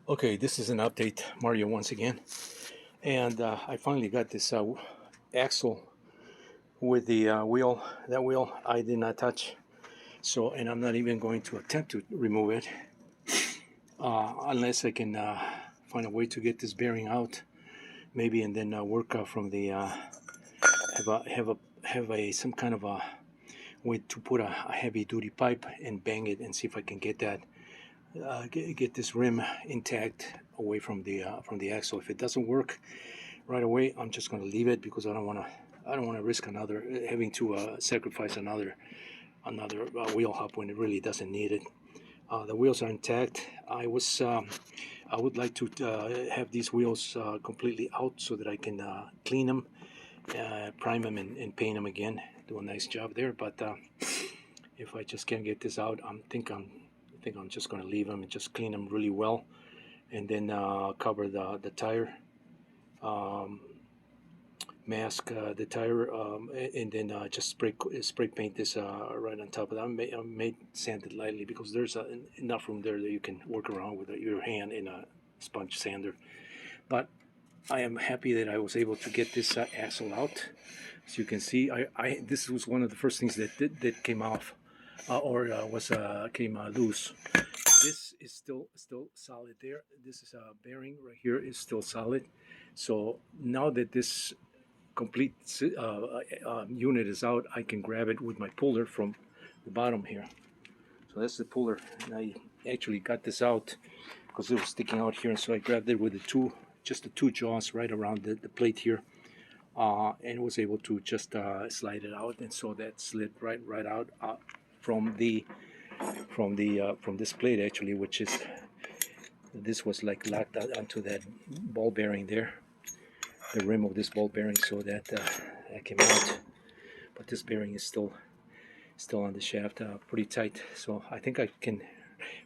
Okay, this is an update, Mario, once again. And I finally got this axle with the wheel. That wheel I did not touch. So, and I'm not even going to attempt to remove it unless I can find a way to get this bearing out, maybe, and then work from the have a some kind of a way to put a heavy duty pipe and bang it and see if I can get that get this rim intact away from the axle. If it doesn't work right away, I'm just going to leave it because I don't want to risk another having to sacrifice another wheel hub when it really doesn't need it. The wheels are intact. I would like to have these wheels completely out so that I can clean them, prime them, and paint them again. Do a nice job there. But if I just can't get this out, I think I'm just going to leave them and just clean them really well, and then cover the tire. Um, Mask the tire, and then just spray paint this right on top of that. I may sand it lightly because there's enough room there that you can work around with your hand in a sponge sander. But I am happy that I was able to get this axle out. As you can see, this was one of the first things that came off, or was came loose. This is still solid there. This is a bearing right here is still solid. So now that this complete unit is out, I can grab it with my puller from the bottom here. So that's the puller, and I actually got this out because it was sticking out here, and so I grabbed it with just the two jaws right around the plate here, and was able to just slide it out, and so that slid right out from from this plate actually, which is this was like locked onto that ball bearing there, the rim of this ball bearing, so that that came out. But this bearing is still on the shaft, pretty tight. So I think I can,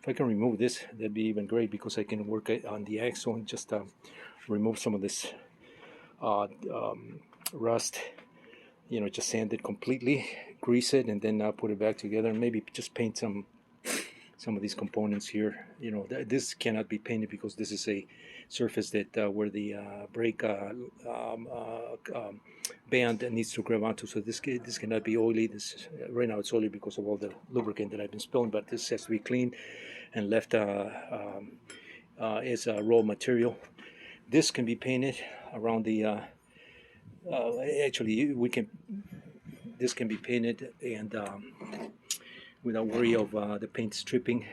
if I can remove this, that'd be even great because I can work on the axle and just remove some of this uh, um, rust. You know, just sand it completely, grease it, and then put it back together, and maybe just paint some of these components here. You know, this cannot be painted because this is a surface that where the brake band needs to grab onto. So this cannot be oily. This right now it's oily because of all the lubricant that I've been spilling. But this has to be cleaned and left as raw material. This can be painted around the. Actually, we can. This can be painted and without worry of the paint stripping.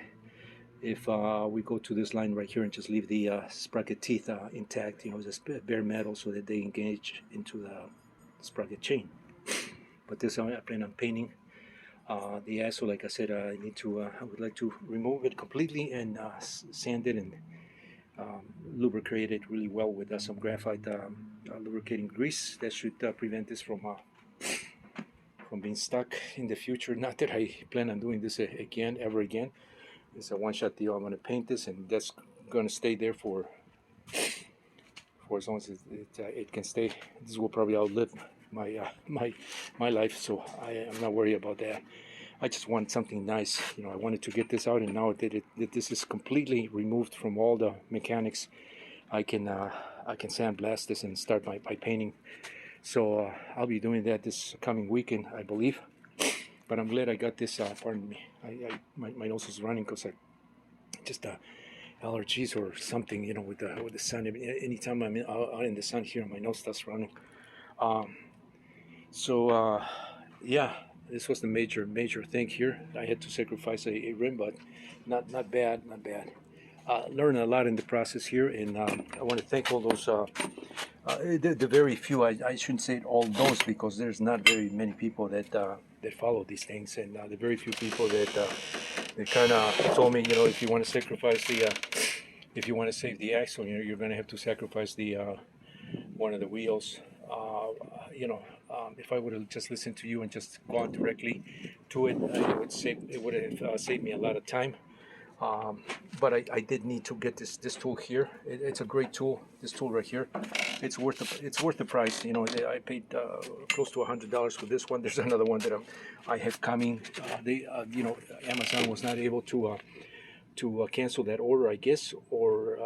If we go to this line right here and just leave the sprocket teeth intact, you know, just bare metal so that they engage into the sprocket chain. But this I plan on painting. The axle, like I said, I would like to remove it completely and sand it and lubricate it really well with some graphite lubricating grease. That should prevent this from being stuck in the future. Not that I plan on doing this again, ever again. It's a one-shot deal. I'm going to paint this, and that's going to stay there for as long as it can stay. This will probably outlive my life, so I am not worried about that. I just want something nice. You know, I wanted to get this out, and now that this is completely removed from all the mechanics, I can sandblast this and start my painting. So I'll be doing that this coming weekend, I believe. But I'm glad I got this. Pardon me. My nose is running because I just allergies or something, you know, with the sun. Anytime I'm out in the sun here, my nose starts running. Um, so yeah, this was the major thing here. I had to sacrifice a rim, but not bad, not bad. Learned a lot in the process here, and I want to thank all those. The very few, I shouldn't say all those because there's not very many people that follow these things, and the very few people that kind of told me, you know, if you want to sacrifice if you want to save the axle, you know, you're going to have to sacrifice the one of the wheels. You know, if I would have just listened to you and just gone directly to it, it would have saved me a lot of time. But I did need to get this tool here. It's a great tool. This tool right here, it's worth the price. You know, I paid close to $100 for this one. There's another one that I have coming. You know, Amazon was not able to cancel that order, I guess, or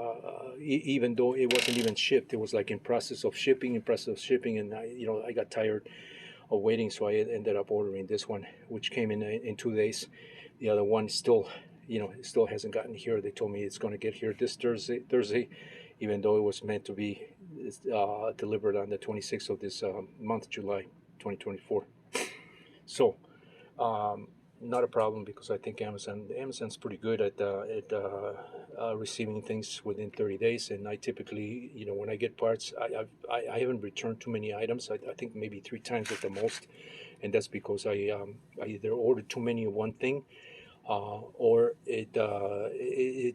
even though it wasn't even shipped, it was like in process of shipping, and I got tired of waiting, so I ended up ordering this one, which came in 2 days. The other one still, still hasn't gotten here. They told me it's going to get here this Thursday, even though it was meant to be delivered on the 26th of this month, July 2024. So, not a problem, because I think Amazon's pretty good at receiving things within 30 days. And I typically, when I get parts, I haven't returned too many items. I think maybe 3 times at the most, and that's because I either ordered too many of one thing, or it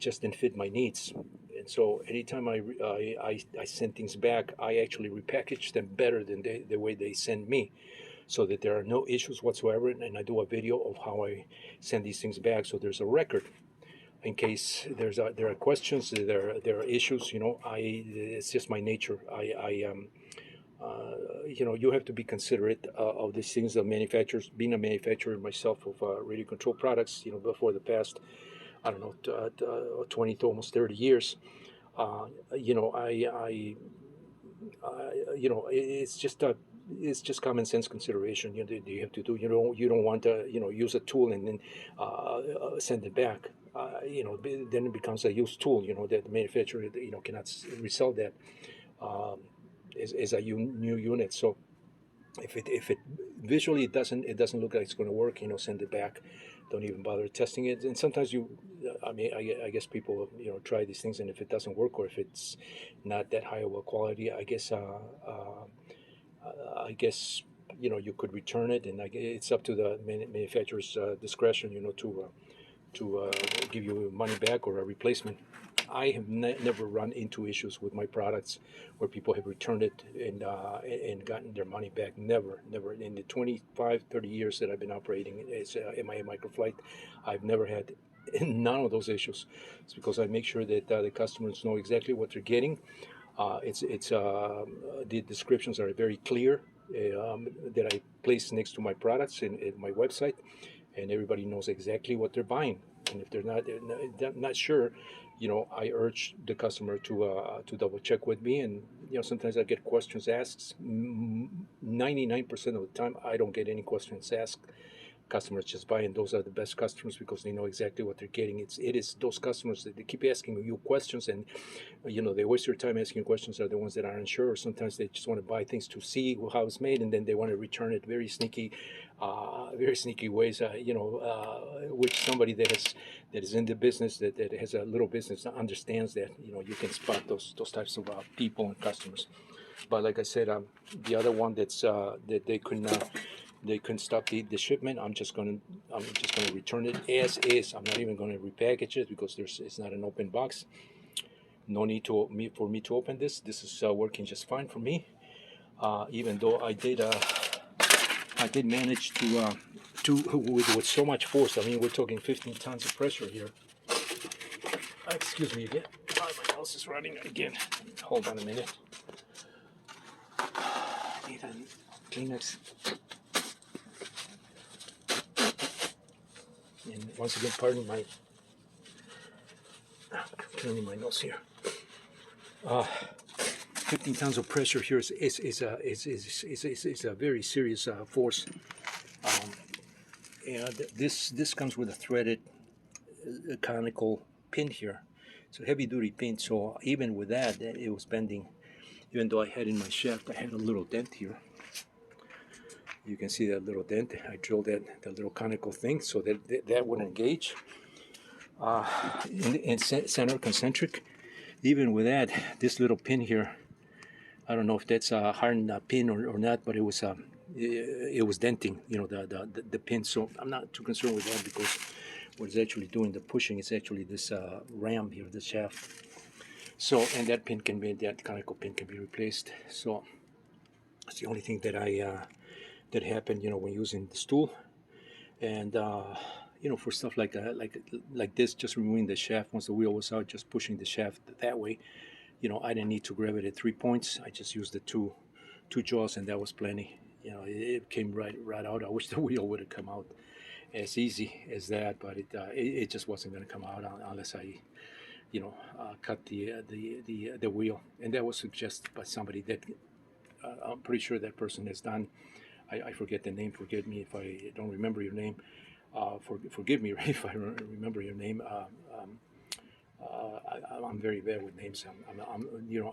just didn't fit my needs. And so anytime I send things back, I actually repackage them better than the way they send me, so that there are no issues whatsoever. And I do a video of how I send these things back, so there's a record in case there are questions, there are issues. It's just my nature. You have to be considerate of these things. The manufacturers, being a manufacturer myself of radio control products, before the past, I don't know, 20 to almost 30 years, it's just common sense consideration. That you have to do. You don't want to use a tool and then send it back. Then it becomes a used tool. That the manufacturer cannot resell that as a new unit. So if it visually it doesn't look like it's going to work, send it back. Don't even bother testing it. And sometimes I guess people try these things, and if it doesn't work, or if it's not that high of a quality, I guess you could return it, and it's up to the manufacturer's discretion, to give you money back or a replacement. I have never run into issues with my products where people have returned it and gotten their money back. Never. In the 25, 30 years that I've been operating as MIA Microflight, I've never had none of those issues. It's because I make sure that the customers know exactly what they're getting. The descriptions are very clear, that I place next to my products in my website, and everybody knows exactly what they're buying. And if they're not sure, I urge the customer to double check with me. And sometimes I get questions asked. 99% of the time, I don't get any questions asked. Customers just buy, and those are the best customers because they know exactly what they're getting. It is those customers that they keep asking you questions, and they waste their time asking questions are the ones that aren't sure. Or sometimes they just want to buy things to see how it's made, and then they want to return it very sneaky ways. Which somebody that is in the business, that has a little business, understands that you can spot those types of people and customers. But like I said, the other one that they couldn't stop the shipment. I'm just gonna return it as is. I'm not even gonna repackage it because it's not an open box. No need for me to open this. This is working just fine for me. Even though I did manage to with so much force. I mean, we're talking 15 tons of pressure here. Excuse me again. Oh, my nose is running again. Hold on a minute. Need a Kleenex. And once again, pardon my cleaning my nose here. 15 tons of pressure here is a very serious force. And this comes with a threaded conical pin here. It's a heavy duty pin, so even with that, it was bending. Even though I had in my shaft, I had a little dent here. You can see that little dent. I drilled that little conical thing so that wouldn't engage. In center concentric. Even with that, this little pin here, I don't know if that's a hardened pin or not, but it was denting, the pin. So I'm not too concerned with that, because what it's actually doing, the pushing, is actually this ram here, the shaft. So, and that conical pin can be replaced. So that's the only thing that happened, when using this tool. And for stuff like this, just removing the shaft once the wheel was out, just pushing the shaft that way. I didn't need to grab it at 3 points. I just used the two jaws, and that was plenty. It came right out. I wish the wheel would have come out as easy as that, but it just wasn't going to come out unless I cut the wheel, and that was suggested by somebody that I'm pretty sure that person has done. I forget the name. Forgive me if I don't remember your name. Forgive me if I remember your name. I'm very bad with names.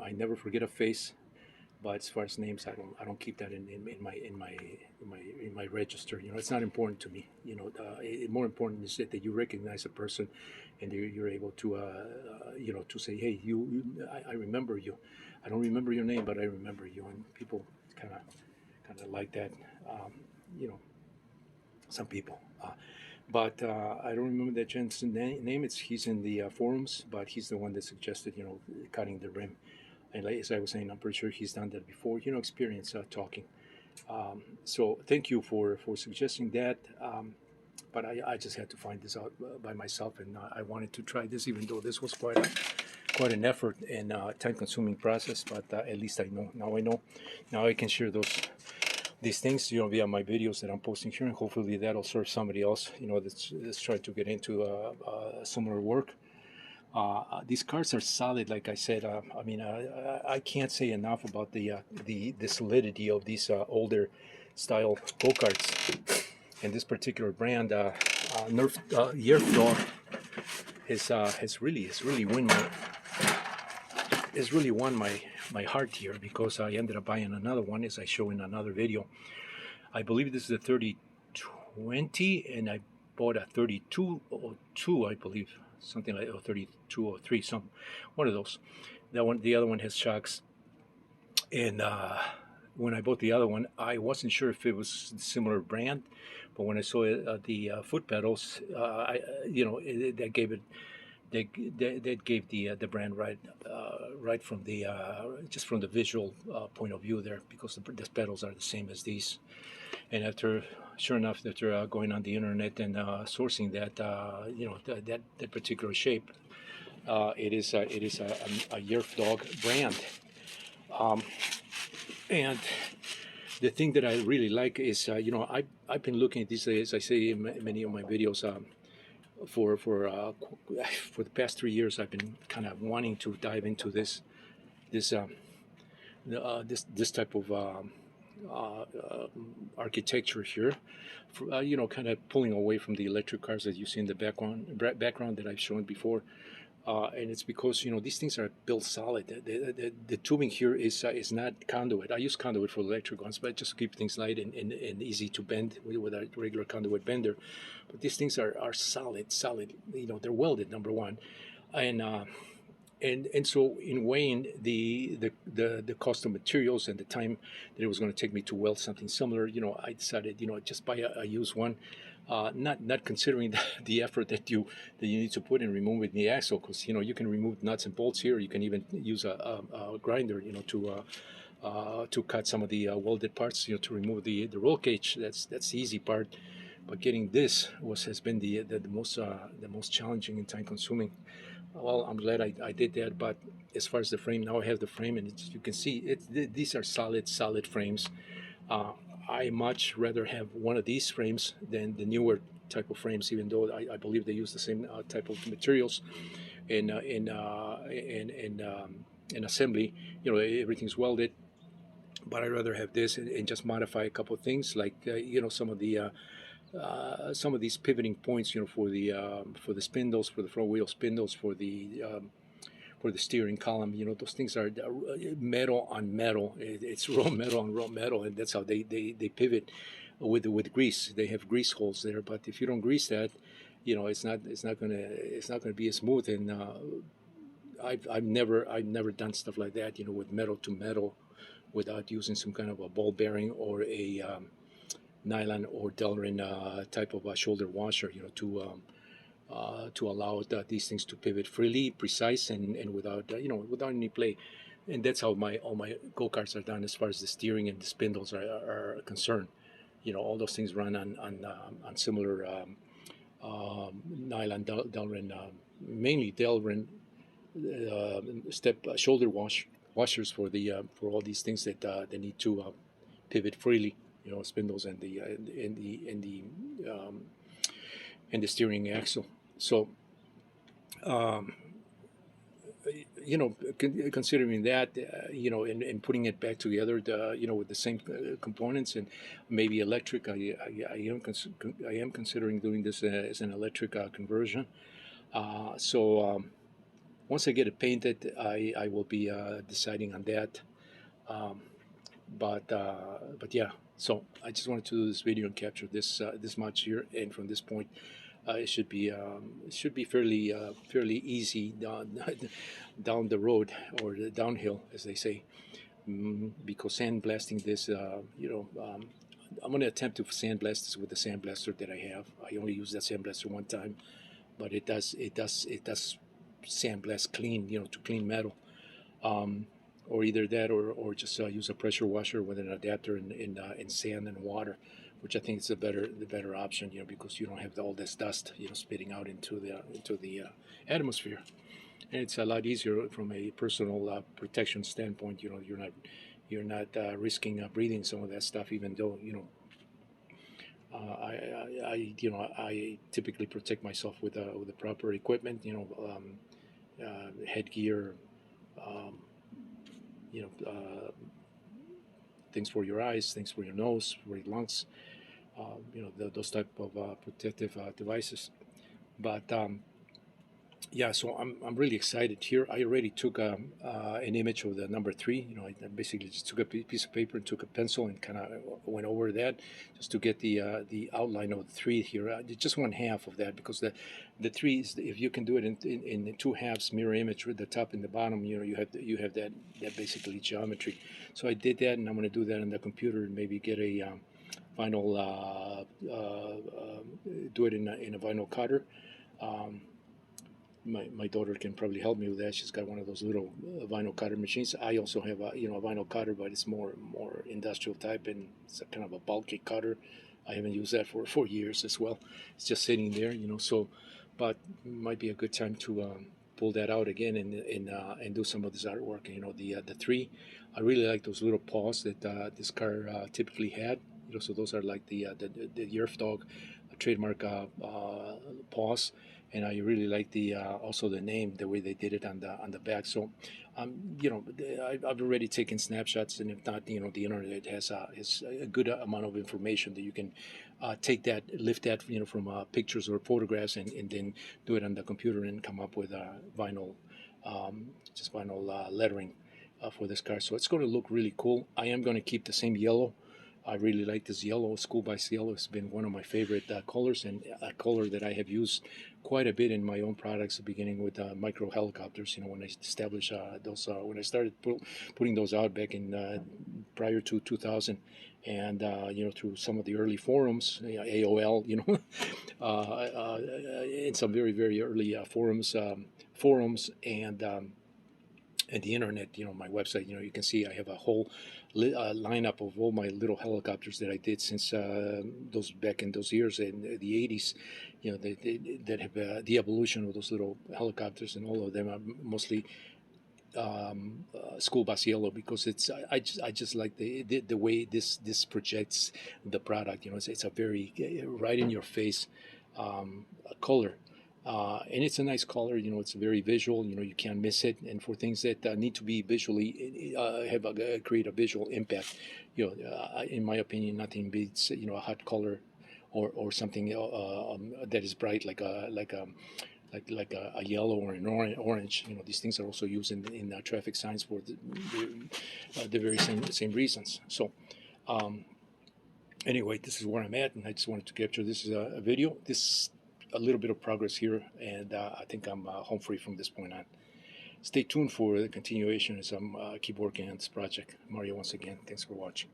I never forget a face, but as far as names, I don't keep that in my register. It's not important to me. More important is that you recognize a person, and you're able to to say, hey, I remember you. I don't remember your name, but I remember you. And people kind of like that. Um, you know, some people. But I don't remember that gent's name. He's in the forums, but he's the one that suggested cutting the rim. And as I was saying, I'm pretty sure he's done that before. Experience talking. So thank you for suggesting that. But I just had to find this out by myself, and I wanted to try this, even though this was quite an effort and time-consuming process. But at least I know now. I know now I can share these things, via my videos that I'm posting here, and hopefully that'll serve somebody else, that's trying to get into similar work. These cars are solid, like I said. I can't say enough about the solidity of these older style go karts. And this particular brand, Nerf Yerf dog, has really won my heart here, because I ended up buying another one, as I show in another video. I believe this is a 3020, and I bought a 3202, I believe, something like 3203, one of those. The other one has shocks, and when I bought the other one, I wasn't sure if it was a similar brand, but when I saw the foot pedals, that gave it. That gave the brand right from the just from the visual point of view there, because the pedals are the same as these. And sure enough, after going on the internet and sourcing that particular shape, it is a Yerf dog brand. And the thing that I really like is, I've been looking at these, as I say in many of my videos, for the past 3 years, I've been kind of wanting to dive into this type of architecture here, kind of pulling away from the electric cars that you see in the background that I've shown before. And it's because these things are built solid. The tubing here is not conduit. I use conduit for electric ones, but just keep things light and easy to bend with a regular conduit bender. But these things are solid. They're welded, number one, and so in weighing the cost of materials and the time that it was going to take me to weld something similar, I decided just buy a used one. Not considering the effort that you need to put in removing the axle, because you can remove nuts and bolts here. You can even use a grinder, to cut some of the welded parts, to remove the roll cage. That's the easy part. But getting this has been the most challenging and time consuming. Well, I'm glad I did that. But as far as the frame, now I have the frame, and you can see these are solid frames. I much rather have one of these frames than the newer type of frames, even though I believe they use the same type of materials in assembly. Everything's welded, but I'd rather have this and just modify a couple of things, like some of these pivoting points, for the spindles, for the front wheel spindles, for the steering column. Those things are metal on metal. It's raw metal on raw metal, and that's how they pivot with grease. They have grease holes there, but if you don't grease that, it's not gonna be as smooth. And I've never done stuff like that, with metal to metal, without using some kind of a ball bearing or a nylon or Delrin type of a shoulder washer, to allow these things to pivot freely, precise, and without any play. And that's how all my go-karts are done, as far as the steering and the spindles are concerned. All those things run on similar nylon Delrin, mainly Delrin step shoulder washers for all these things that they need to pivot freely. Spindles and the steering axle. So considering that, and putting it back together, with the same components and maybe electric, I am considering doing this as an electric conversion. So once I get it painted, I will be deciding on that. Um, but yeah, so I just wanted to do this video and capture this much here, and from this point, it should be fairly easy down the road, or the downhill, as they say, because sandblasting this, I'm going to attempt to sandblast this with the sandblaster that I have. I only used that sandblaster one time, but it does sandblast clean, to clean metal. Um, or either that, or just use a pressure washer with an adapter in sand and water, which I think is the better option, because you don't have all this dust, spitting out into the atmosphere, and it's a lot easier from a personal protection standpoint. You're not risking breathing some of that stuff, even though I typically protect myself with the proper equipment, headgear, um, you know, things for your eyes, things for your nose, for your lungs, those type of protective devices. But yeah, so I'm really excited here. I already took an image of the number 3. I basically just took a piece of paper and took a pencil and kind of went over that, just to get the outline of the 3 here. Just one half of that, because the 3 is, if you can do it in two halves, mirror image with the top and the bottom, you have that basically geometry. So I did that, and I'm going to do that on the computer and maybe get a vinyl, do it in a vinyl cutter. Um, my daughter can probably help me with that. She's got one of those little vinyl cutter machines. I also have a vinyl cutter, but it's more industrial type, and it's a kind of a bulky cutter. I haven't used that for 4 years as well. It's just sitting there, so, but might be a good time to pull that out again and do some of this artwork. The 3. I really like those little paws that this car typically had. So those are like the Yerf dog trademark paws, and I really like the also the name, the way they did it on the back. So, I've already taken snapshots, and if not, the internet has a good amount of information that you can lift that, from pictures or photographs, and then do it on the computer and come up with vinyl, just vinyl lettering for this car. So it's going to look really cool. I am going to keep the same yellow. I really like this yellow. School Bus yellow has been one of my favorite colors, and a color that I have used quite a bit in my own products, beginning with micro helicopters. When I established those, when I started putting those out back in prior to 2000, and through some of the early forums, AOL, in some very very early forums, and the internet, my website, you can see I have a whole lineup of all my little helicopters that I did since those back in those years in the 80s, that have the evolution of those little helicopters, and all of them are mostly School Bus yellow, because I just like the way this projects the product. It's a very right in your face color. And it's a nice color, it's very visual, you can't miss it. And for things that need to be visually, create a visual impact, in my opinion, nothing beats, a hot color, or something that is bright, like a yellow or an orange. These things are also used in traffic signs for the very same reasons. So, anyway, this is where I'm at, and I just wanted to capture this as a video. This a little bit of progress here, and I think I'm home free from this point on. Stay tuned for the continuation as I'm keep working on this project. Mario, once again, thanks for watching.